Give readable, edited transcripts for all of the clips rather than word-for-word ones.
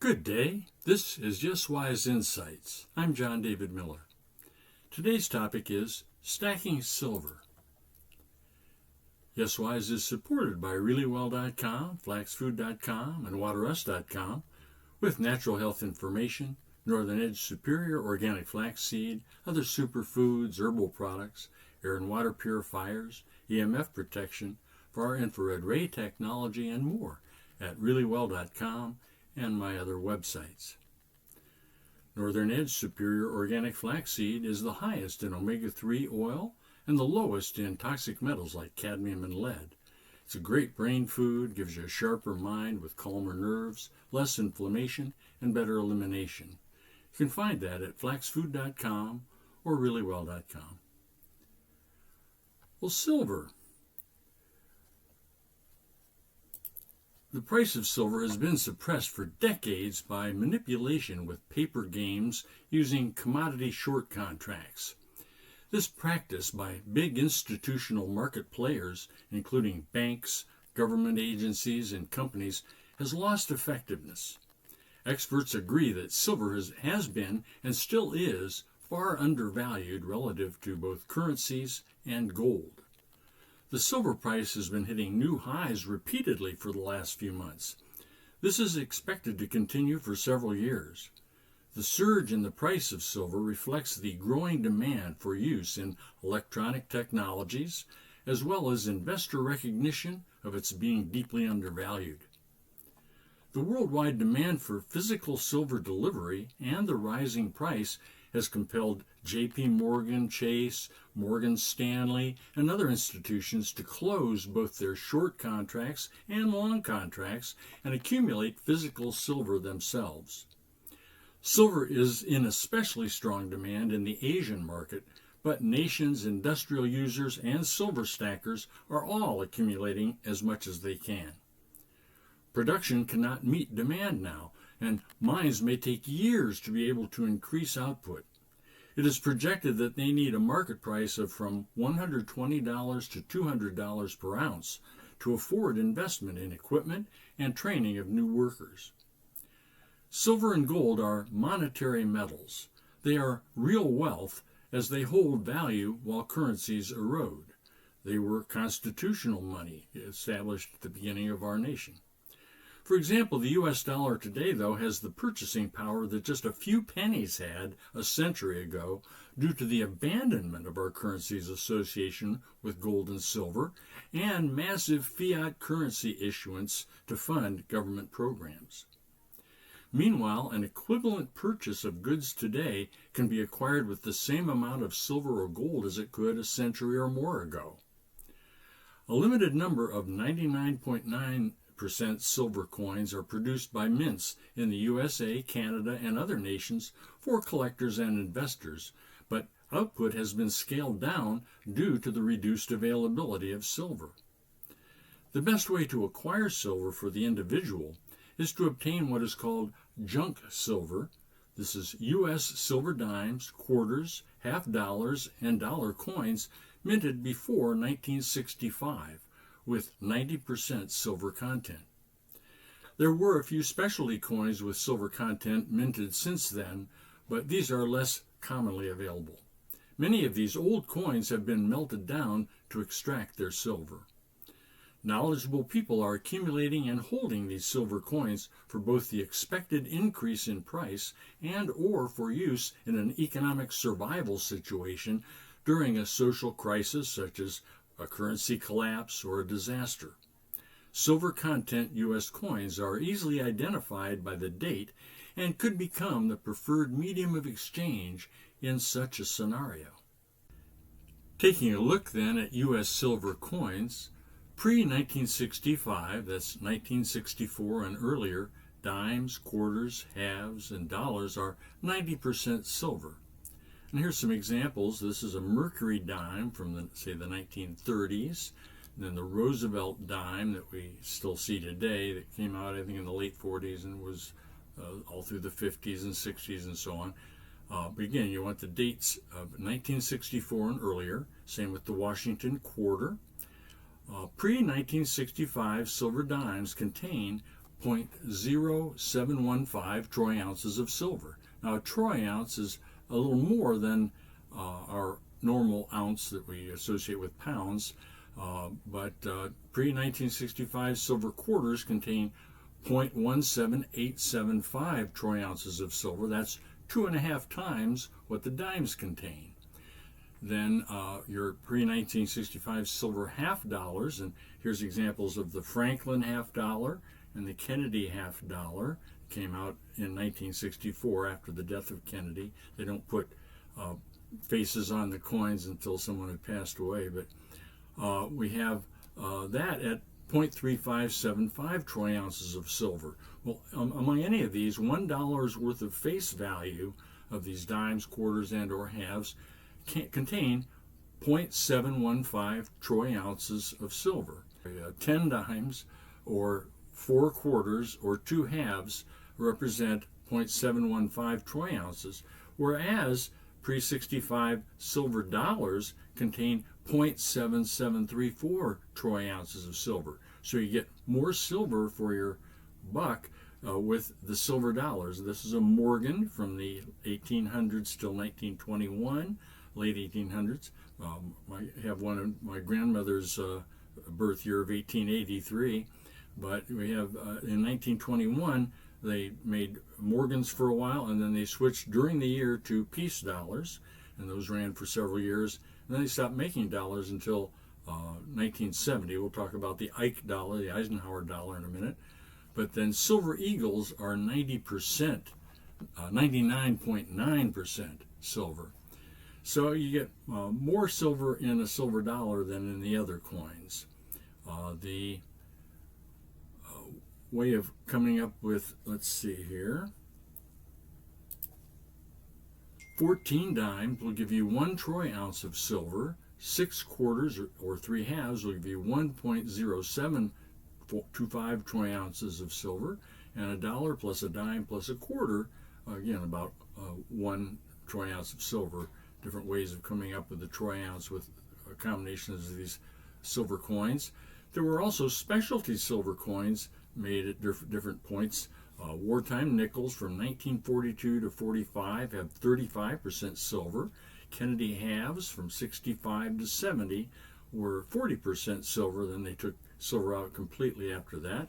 Good day. This is Just Wise Insights. I'm John David Miller. Today's topic is stacking silver. Yes Wise is supported by ReallyWell.com, FlaxFood.com, and WaterUs.com with natural health information, Northern Edge Superior Organic Flaxseed, other superfoods, herbal products, air and water purifiers, EMF protection, far infrared ray technology, and more at ReallyWell.com and my other websites. Northern Edge Superior Organic Flaxseed is the highest in omega-3 oil and the lowest in toxic metals like cadmium and lead. It's a great brain food, gives you a sharper mind with calmer nerves, less inflammation, and better elimination. You can find that at flaxfood.com or reallywell.com. Well, silver. The price of silver has been suppressed for decades by manipulation with paper games using commodity short contracts. This practice by big institutional market players, including banks, government agencies, and companies, has lost effectiveness. Experts agree that silver has been and still is far undervalued relative to both currencies and gold. The silver price has been hitting new highs repeatedly for the last few months. This is expected to continue for several years. The surge in the price of silver reflects the growing demand for use in electronic technologies, as well as investor recognition of its being deeply undervalued. The worldwide demand for physical silver delivery and the rising price has compelled J.P. Morgan, Chase, Morgan Stanley, and other institutions to close both their short contracts and long contracts and accumulate physical silver themselves. Silver is in especially strong demand in the Asian market, but nations, industrial users, and silver stackers are all accumulating as much as they can. Production cannot meet demand now, and mines may take years to be able to increase output. It is projected that they need a market price of from $120 to $200 per ounce to afford investment in equipment and training of new workers. Silver and gold are monetary metals. They are real wealth as they hold value while currencies erode. They were constitutional money established at the beginning of our nation. For example, the U.S. dollar today, though, has the purchasing power that just a few pennies had a century ago due to the abandonment of our currency's association with gold and silver and massive fiat currency issuance to fund government programs. Meanwhile, an equivalent purchase of goods today can be acquired with the same amount of silver or gold as it could a century or more ago. A limited number of 99.9% silver coins are produced by mints in the USA, Canada, and other nations for collectors and investors, but output has been scaled down due to the reduced availability of silver. The best way to acquire silver for the individual is to obtain what is called junk silver. This is U.S. silver dimes, quarters, half dollars, and dollar coins minted before 1965. With 90% silver content. There were a few specialty coins with silver content minted since then, but these are less commonly available. Many of these old coins have been melted down to extract their silver. Knowledgeable people are accumulating and holding these silver coins for both the expected increase in price and or for use in an economic survival situation during a social crisis such as a currency collapse, or a disaster. Silver content U.S. coins are easily identified by the date and could become the preferred medium of exchange in such a scenario. Taking a look then at U.S. silver coins, pre-1965, that's 1964 and earlier, dimes, quarters, halves, and dollars are 90% silver. And here's some examples. This is a Mercury dime from the 1930s. And then the Roosevelt dime that we still see today that came out, I think, in the late 40s and was all through the 50s and 60s and so on. But again, you want the dates of 1964 and earlier. Same with the Washington quarter. Pre-1965 silver dimes contain 0.0715 troy ounces of silver. Now, a troy ounce is a little more than our normal ounce that we associate with pounds, but pre-1965 silver quarters contain 0.17875 troy ounces of silver. That's 2.5 times what the dimes contain. Then your pre-1965 silver half dollars, and here's examples of the Franklin half dollar and the Kennedy half dollar, came out in 1964 after the death of Kennedy. They don't put faces on the coins until someone had passed away, but we have that at 0.3575 troy ounces of silver. Well, among any of these, $1 worth of face value of these dimes, quarters, and or halves contain 0.715 troy ounces of silver. 10 dimes or 4 quarters or 2 halves represent 0.715 troy ounces, whereas pre-65 silver dollars contain 0.7734 troy ounces of silver. So you get more silver for your buck with the silver dollars. This is a Morgan from the 1800s till 1921, late 1800s. I have one of my grandmother's birth year of 1883, but we have in 1921 they made Morgans for a while, and then they switched during the year to peace dollars, and those ran for several years. And then they stopped making dollars until 1970. We'll talk about the Ike dollar, the Eisenhower dollar in a minute. But then silver eagles are 90%, 99.9% silver. So you get more silver in a silver dollar than in the other coins. The way of coming up with, let's see here, 14 dimes will give you 1 troy ounce of silver, 6 quarters or 3 halves will give you 1.0725 troy ounces of silver, and a dollar plus a dime plus a quarter, again about 1 troy ounce of silver. Different ways of coming up with the troy ounce with combinations of these silver coins. There were also specialty silver coins made at different points. Wartime nickels from 1942 to 45 have 35% silver. Kennedy halves from 65 to 70 were 40% silver. Then they took silver out completely after that.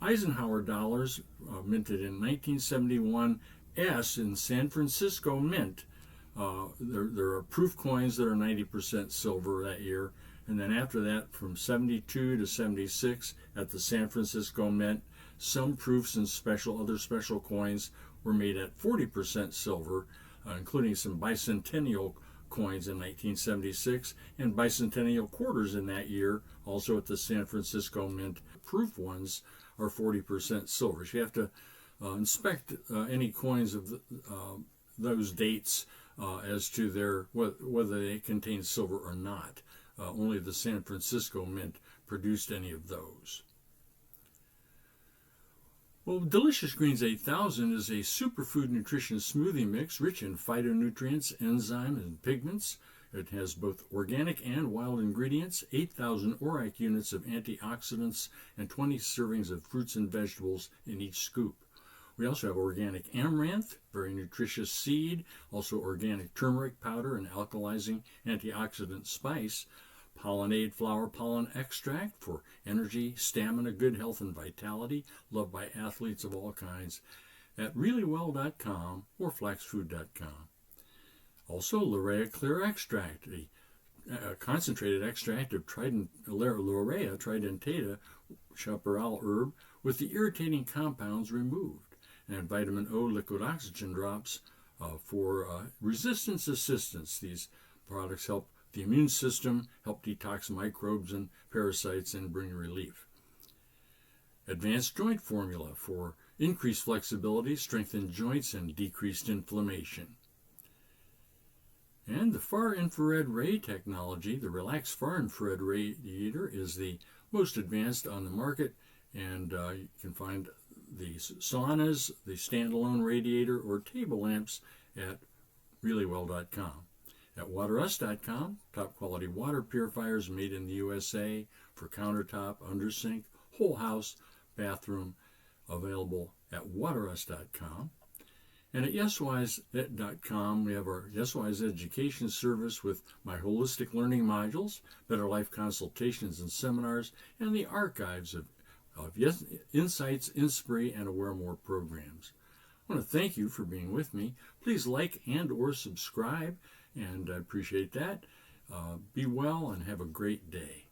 Eisenhower dollars, minted in 1971 S in San Francisco Mint. There are proof coins that are 90% silver that year. And then after that, from 72 to 76 at the San Francisco Mint, some proofs and other special coins were made at 40% silver, including some bicentennial coins in 1976 and bicentennial quarters in that year, also at the San Francisco Mint. Proof ones are 40% silver. So you have to inspect any coins of those dates as to whether they contain silver or not. Only the San Francisco Mint produced any of those. Well, Delicious Greens 8000 is a superfood nutrition smoothie mix rich in phytonutrients, enzymes, and pigments. It has both organic and wild ingredients, 8,000 ORAC units of antioxidants, and 20 servings of fruits and vegetables in each scoop. We also have organic amaranth, very nutritious seed, also organic turmeric powder, and alkalizing antioxidant spice, pollinade flower pollen extract for energy, stamina, good health, and vitality, loved by athletes of all kinds, at reallywell.com or flaxfood.com. Also, Laurea Clear Extract, a concentrated extract of Laurea tridentata, chaparral herb, with the irritating compounds removed, and vitamin O liquid oxygen drops for resistance assistance. These products help the immune system, help detox microbes and parasites, and bring relief. Advanced Joint Formula for increased flexibility, strengthened joints, and decreased inflammation. And the far infrared ray technology, the Relax Far Infrared Radiator, is the most advanced on the market, and you can find the saunas, the standalone radiator, or table lamps at reallywell.com. At waterus.com, top quality water purifiers made in the USA for countertop, undersink, whole house, bathroom, available at waterus.com. And at yeswise.com, we have our YesWise education service with my holistic learning modules, Better Life consultations and seminars, and the archives of Yes Insights, Inspire, and Aware More programs. I want to thank you for being with me. Please like and or subscribe, and I appreciate that. Be well and have a great day.